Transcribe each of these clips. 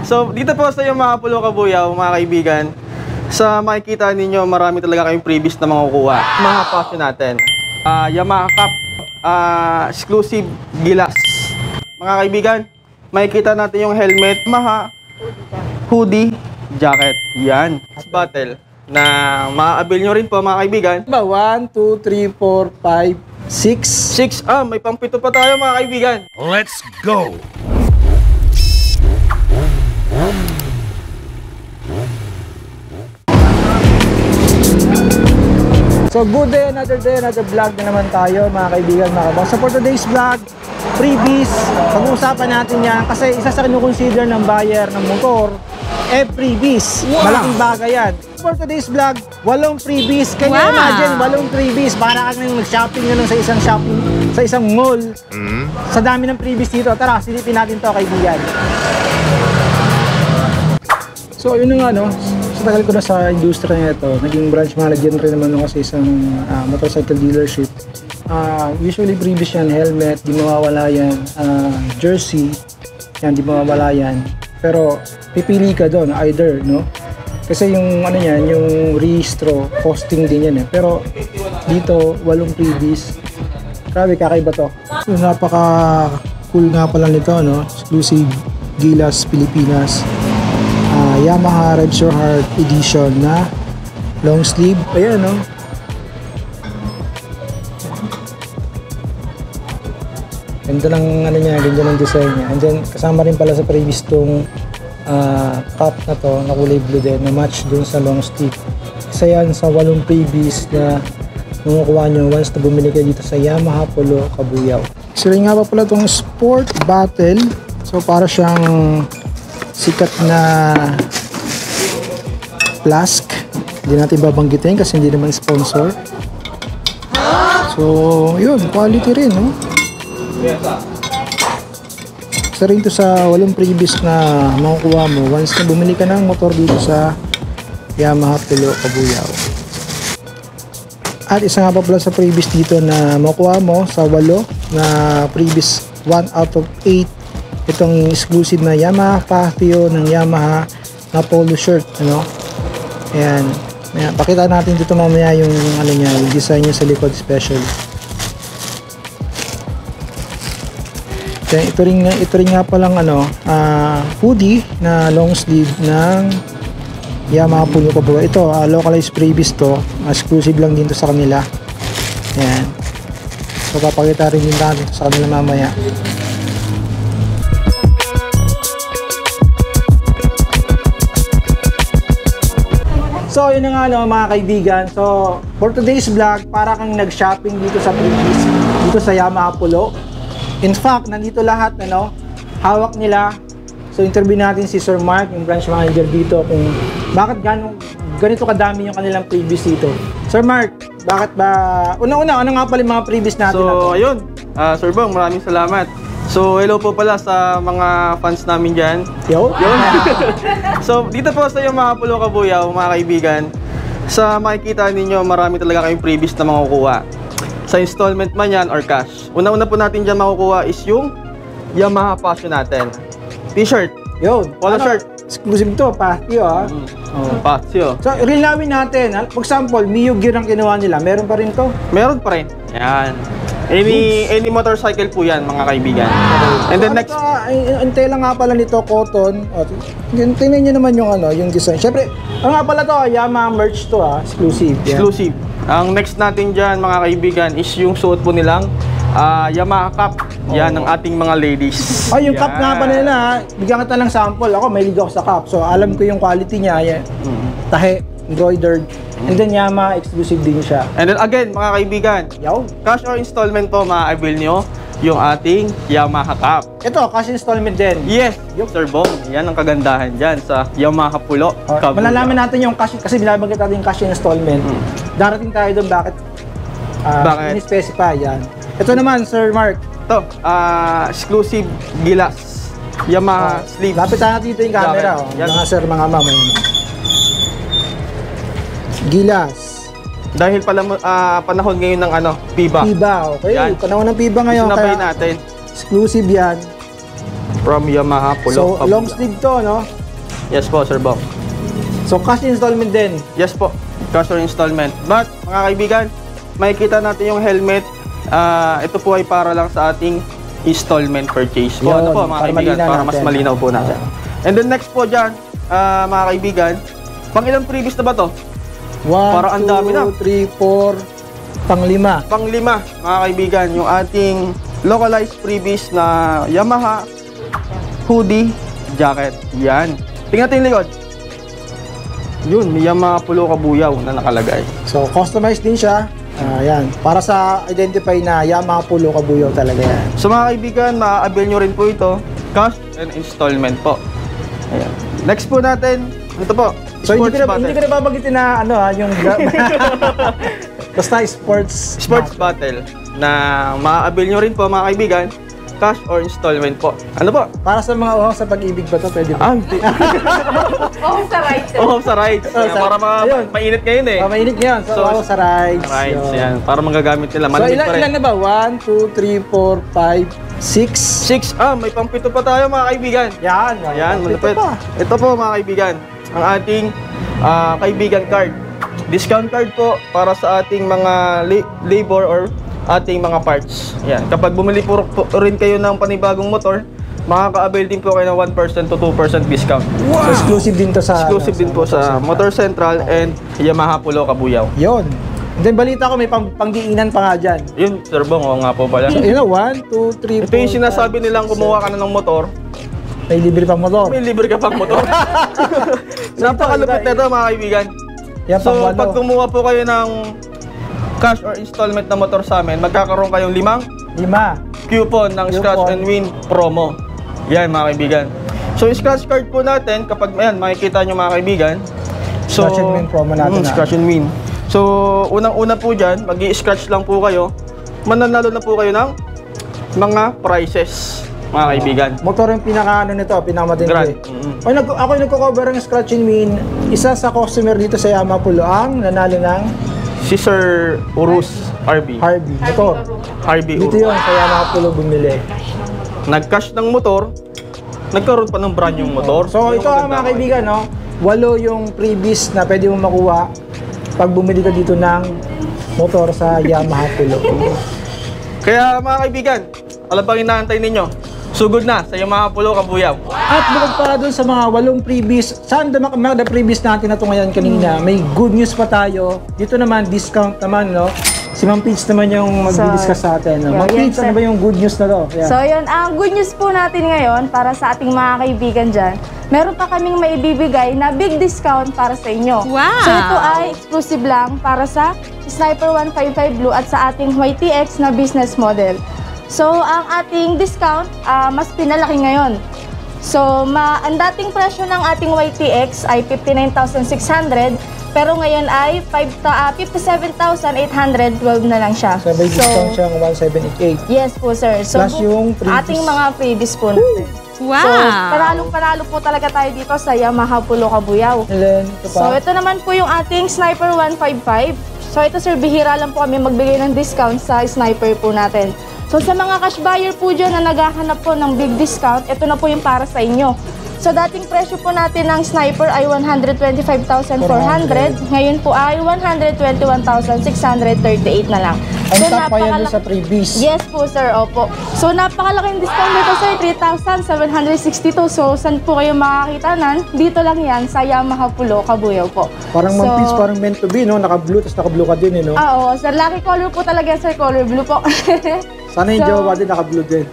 So, dito po sa Yamaha Pulo Kabuyaw, mga kaibigan, sa makikita ninyo, marami talaga kayong freebies na makukuha. Mga passion natin. Yamaha Cup, exclusive gilas. Mga kaibigan, makikita natin yung helmet, Yamaha, hoodie, jacket. Yan. Battle na ma-avail nyo rin po, mga kaibigan. 1, 2, 3, 4, 5, 6. 6. May pang-pito pa tayo, mga kaibigan. Let's go! So good day, another vlog na naman tayo mga kaibigan, mga kabang. So for today's vlog, freebies, pag-uusapan natin yan kasi isa sa kinukonsider ng buyer ng motor, freebies. Wow. Malaking bagay yan. For today's vlog, 8 freebies. Can you imagine, 8 freebies? Para kang nag-shopping nyo sa isang sa isang mall. Sa dami ng freebies dito. Tara, silipin natin to kaibigan. So yun nga no, sa tagal ko na sa industriya na ito, naging branch manager rin naman ako sa isang motorcycle dealership. Usually previous yan, helmet, di mawawala yan, jersey, yan, di mawawala yan. Pero pipili ka doon, either, no? Kasi yung ano yan, yung rehistro, costing din yan eh. Pero dito, 8 previous. Grabe, kakaiba to. So, napaka cool nga pala nito, no? Exclusive Gilas Pilipinas. Yamaha Revs Your Heart edition na long sleeve. Ayan, no? Ganda ng ano niya, ganda ng design niya. And then kasama rin pala sa previous tong cup na to, na kulay blue din, na match dun sa long sleeve. Isa yan sa 8 previous na makukuha nyo once na bumili kayo dito sa Yamaha Pulo Kabuyaw. Sila nga pa pala tong Sport Battle. So para siyang sikat na flask. Hindi natin babanggitin kasi hindi naman sponsor. So, yun, quality rin, no? Isa rin to sa 8 previous na makukuha mo once na bumili ka ng motor dito sa Yamaha Pulo Kabuyaw. At isa nga pa pala sa previous dito na makukuha mo sa 8 na previous 1 out of 8 itong exclusive na Yamaha Patio ng Yamaha na polo shirt, ano? Ayan. Ayan, pakita natin dito mamaya yung ano niya, yung design niya sa likod especially. Then, ito rin nga palang ano, hoodie na long sleeve ng Yamaha Pulo Kabuyaw. Ito, localized previous to, exclusive lang din to sa kanila. Ayan. So, papakita rin din natin sa kanila mamaya. So yun na nga no, mga kaibigan. So for today's vlog, para kang nag-shopping dito sa previous, dito sa Yamaha Pulo. In fact, nandito lahat ano, hawak nila. So interview natin si Sir Mark, yung branch manager dito, kung bakit ganito kadami yung kanilang previous dito. Sir Mark, bakit ba una-una ano nga pala yung mga previous natin? So ayun, Sir Bong, maraming salamat. So, hello po pala sa mga fans namin dyan. Yo? So, dito po sa Yamaha Pulo Kabuyaw, mga kaibigan, sa makikita ninyo, marami talaga kayong freebies na makukuha. Sa installment man yan or cash. Una-una po natin dyan makukuha is yung Yamaha Passion natin. T-shirt. Yun. Polo shirt. Exclusive to, Patio ha. Patio. So, rilawin natin. For example, Mio Gear ang kinuha nila. Meron pa rin to? Meron pa rin. Yan. Any motorcycle po yan, mga kaibigan. And then next, antay lang nga pala nito, cotton. Tingnan nyo naman yung ano, yung design. Syempre, ang nga pala to, Yamaha merch to exclusive. Exclusive. Ang next natin dyan, mga kaibigan, is yung suot po nilang Yamaha Cup. Yan ang ating mga ladies. Yung cup nga pa nila, bigyan kita ng sample. Ako, may ligaw sa cup. So, alam ko yung quality niya. Yan. Tahe, embroidered. And then Yamaha exclusive din siya. And then again, mga kaibigan, cash or installment po, ma-avail nyo yung ating Yamaha Cup. Ito, cash installment din. Yes, Sir Bong. Yan ang kagandahan dyan sa Yamaha Pulo Kabuyaw. Malalaman natin yung cash, kasi binabanggit natin yung cash installment. Darating tayo doon, bakit in-specify yan. Ito naman, Sir Mark. Ito, exclusive gilas. Yamaha sleeve. Lapit tayo dito yung camera. Mga sir, mga ma'am. Gilas. Dahil pala panahon ngayon ng ano, PIBA. PIBA, okay. Yan. Panahon ng PIBA ngayon. Sinabay natin. Exclusive yan. from Yamaha Polo So, Kabuyaw. long sleeve to, no? Yes po, Sir Bong. So, cash installment din. Yes po, cash or installment. But, mga kaibigan, makikita natin yung helmet. Ito po ay para lang sa ating installment purchase po. Yun, Ano po, mga para kaibigan, malinaw para mas natin. malinaw po natin. And then next po dyan, mga kaibigan, pang ilang previous na ba to? 1, Parang ang dami na. 2, 3, 4, pang-5. Pang-5, mga kaibigan, yung ating localized previous na Yamaha hoodie jacket. Yan. Tingnan natin yung likod. Yun, may Yamaha Polo Kabuyaw na nakalagay. So, customized din siya. Yan. Para sa identify na Yamaha Polo Kabuyaw talaga yan. So mga kaibigan, maa-avail nyo rin po ito, cash and installment po. Ayan. Next po natin, ito po, So, hindi ko battle. na babanggitin na yung basta sports Battle na maa-avail nyo rin po mga kaibigan, cash or installment po. Ano po? Para sa mga uhaw sa pag-ibig ba to? Pwede ba? Hindi. Oo, sa right. Oh, sa rides. Oh, sa- Para ayun. mainit ngayon eh. Mainit ngayon. So, uhaw sa rides. Rides, Yun. yan. Para magagamit nila. So, Malamig pa rin. ilan na ba? 1, 2, 3, 4, 5, 6. 6. May pang-pito pa tayo mga kaibigan. Yan. Ayan, malapit. Ito po mga kaibigan, ang ating kaibigan card. Discount card po para sa ating mga labor or ating mga parts. Ayan, kapag bumili po rin kayo ng panibagong motor, makaka-avail din po kayo ng 1% to 2% discount. So, exclusive din to sa... Exclusive din po sa Motor Central and Yamaha Polo Kabuyaw. Yun. And then, balita ko may pangdiinan pa nga dyan. Yun, Sir Bong, oo nga po pala. So, 1, 2, 3, 4, Ito yung sinasabi nilang kumuha ka na ng motor, May libre pang motor. may libre ka pang motor. Napakalupit na ito mga kaibigan. Yan, So, pang pag walo. kumuha po kayo ng cash or installment na motor sa amin, magkakaroon kayong 5 5. coupon ng Scratch Coupon. and Win promo. Yan mga kaibigan. So, yung scratch card po natin, kapag ayan, makikita nyo mga kaibigan. So, Scratch and win promo natin, Scratch and Win. So, unang-una po dyan, mag-i-scratch lang po kayo. Mananalo na po kayo ng mga prizes, mga kaibigan. Motor yung pinaka nito, pinakamatindi. Grand. Ako yung nagko-cover ng scratch and win. Isa sa customer dito sa Yamaha Polo ang nanalo ng Si Sir Urus RB. Harvey motor. Harvey Dito Urus. yun sa Yamaha Polo bumili. Nag-cash ng motor, nagkaroon pa ng brand yung motor. So ito Yung mga maganda. kaibigan, 8 yung freebies na pwede mong makuha pag bumili ka dito ng motor sa Yamaha Polo. Kaya mga kaibigan, alam pang inaantay ninyo, sugod na sa Yamaha Polo Kabuyaw. At bukod pa doon sa mga 8 freebies, saan mga freebies natin na ito ngayon kanina, may good news pa tayo. Dito naman, discount naman, no? Si Ma'am Peach naman yung mag-discuss sa atin. No? Yeah, Ma'am yes, Peach, ano sir. ba yung good news na to? Yeah. So yun, ang good news po natin ngayon para sa ating mga kaibigan dyan, meron pa kaming maibibigay na big discount para sa inyo. Wow! So ito ay exclusive lang para sa Sniper 155 Blue at sa ating YTX na business model. So ang ating discount, mas pinalaki ngayon. So ang dating presyo ng ating YTX ay 59,600, pero ngayon ay 57,812 na lang siya. So may discount siyang 1788. Yes po, sir. So, Plus yung freebies. ating mga freebies po natin. Wow! So, panalo po talaga tayo dito sa Yamaha Polo Kabuyaw. And then, ito So, pa. ito naman po yung ating Sniper 155. So, ito sir, bihira lang po kami magbigay ng discount sa Sniper po natin. So, sa mga cash buyer po dyan na naghahanap po ng big discount, ito na po yung para sa inyo. So, dating presyo po natin ng Sniper ay 125,400. Ngayon po ay 121,638 na lang. Ang top pa yan doon napakalaki- sa freebies. Yes po, sir. Opo. So, napakalaking discount nito, sir. 3,762. So, saan po kayo makakita nan? Dito lang yan sa Yamaha Polo Kabuyaw po. Parang So, Ma'am Peach, parang meant to be, no? Naka-blue, tapos naka-blue ka din, no? Oo, sir. Lucky color po talaga, sir. Color blue po. Sana yung so- jowa din, naka-blue din.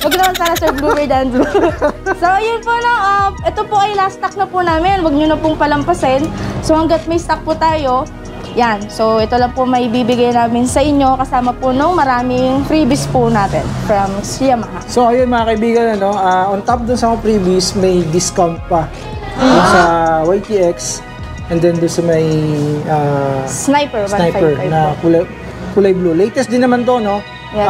Huwag naman sana, sir. Bluer than blue. So, yun po na. Ito po ay last stock na po namin. Huwag nyo na pong palampasin. So, hanggat may stock po tayo, yan. So, ito lang po may bibigay namin sa inyo kasama po nung maraming freebies po natin from Yamaha. So, ayun mga kaibigan, ano, on top dun sa mga freebies, may discount pa. Dun sa YTX, and then dun sa may Sniper 155 Sniper na kulay blue. Latest din naman to, no? Yes,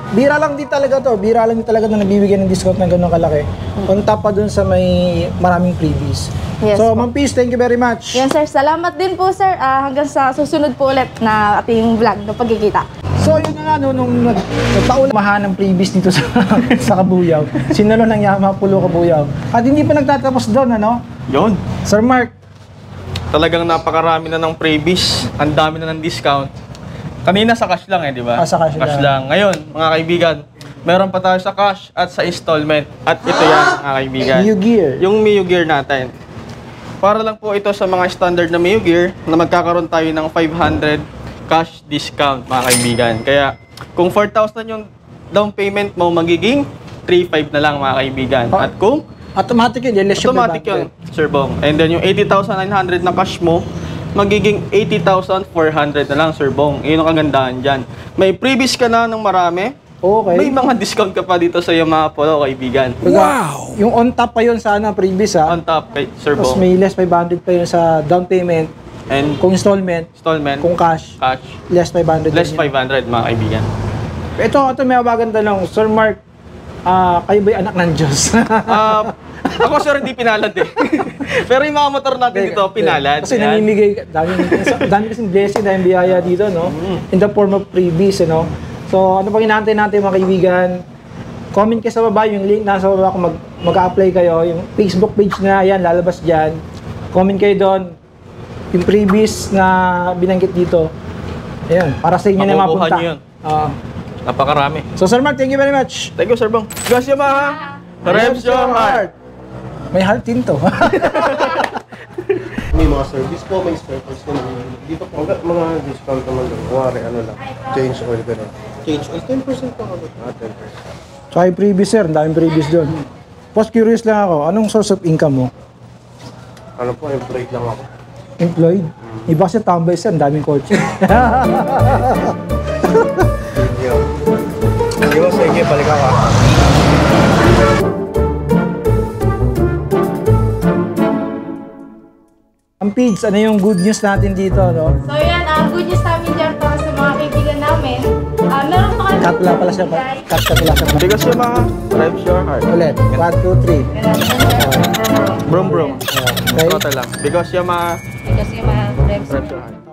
Bira lang din talaga to. Bira lang din talaga na nabibigyan ng discount ng ganun kalaki. On top pa dun sa may maraming freebies. Yes So, po. Ma'am Peach, thank you very much. Yan sir, salamat din po sir. Hanggang sa susunod po ulit na ating vlog na pagkikita. So yun na nga, no, nung nagtaon mahanang previous dito sa, sa Kabuyaw, sinalo ng Yamaha Pulo Kabuyaw. At hindi pa nagtatapos doon, ano? Yun. Sir Mark, Talagang napakarami na ng freebies. Ang dami na ng discount. Kanina sa cash lang di ba? Sa cash lang. Ngayon, mga kaibigan, meron pa tayo sa cash at sa installment. At ito yan, mga kaibigan. Mio Gear. Yung Mio Gear natin. Para lang po ito sa mga standard na Mio Gear na magkakaroon tayo ng 500 cash discount, mga kaibigan. Kaya, kung 4,000 yung down payment mo, magiging 3,500 na lang, mga kaibigan. At kung automatic yun, less automatic yun, Sir Bong. And then yung 80,900 na cash mo, magiging 80,400 na lang, Sir Bong. Yun ang kagandahan dyan. May previous ka na ng marami. Okay. May mga discount ka pa dito sa Yamaha Polo, kaibigan. Wow! Yung on top pa yun sana previous ha. On top, kay Sir Tapos Bong. may less 500 pa yun sa down payment. And Kung installment, installment, kung cash, cash, less 500. less din yun. 500, mga kaibigan. Ito may abagan tanong. Sir Mark, kayo ba'y anak ng Diyos? Ako, sir, hindi pinalad eh. Pero yung mga motor natin dito, pinalad. Kasi Yan. namimigay, dami kasing blessing, dami biyaya dito, no? In the form of freebies, no? So, ano pang inaantay natin mga kaibigan? Comment kayo sa baba, yung link nasa baba kung mag-a-apply kayo. Yung Facebook page na yan, lalabas dyan. Comment kayo doon. Yung freebies na binanggit dito. Ayan, para sa inyo na Makukuha mapunta. nyo yun. Napakarami. So, Sir Mark, thank you very much. Thank you, Sir Bong. Gas Yamaha! Revs your heart! May heart din to. May mga service po, may service naman. Dito po, mga discount naman doon. Kuwari, ano lang, change oil ka rin. Change oil, 10% pa ako. 10%. So, ay previous sir, ang daming previous doon. Post curious lang ako, anong source of income mo? Ano po, employed lang ako. Employed? Iba kasi tambay sir, ang daming kotse. Sige mo, sige, balik ako. Ang Pids, ano yung good news natin dito, no? So yan, ang good news namin dyan para sa mga kaibigan namin. Meron pa kami. Cut pala siya. Cut pala siya. Because Yamaha, Revs your heart. Ulit. 1, 2, 3. Brum brum. Okay. Total lang. Because Yamaha, Kasi mga reps. Revs your heart.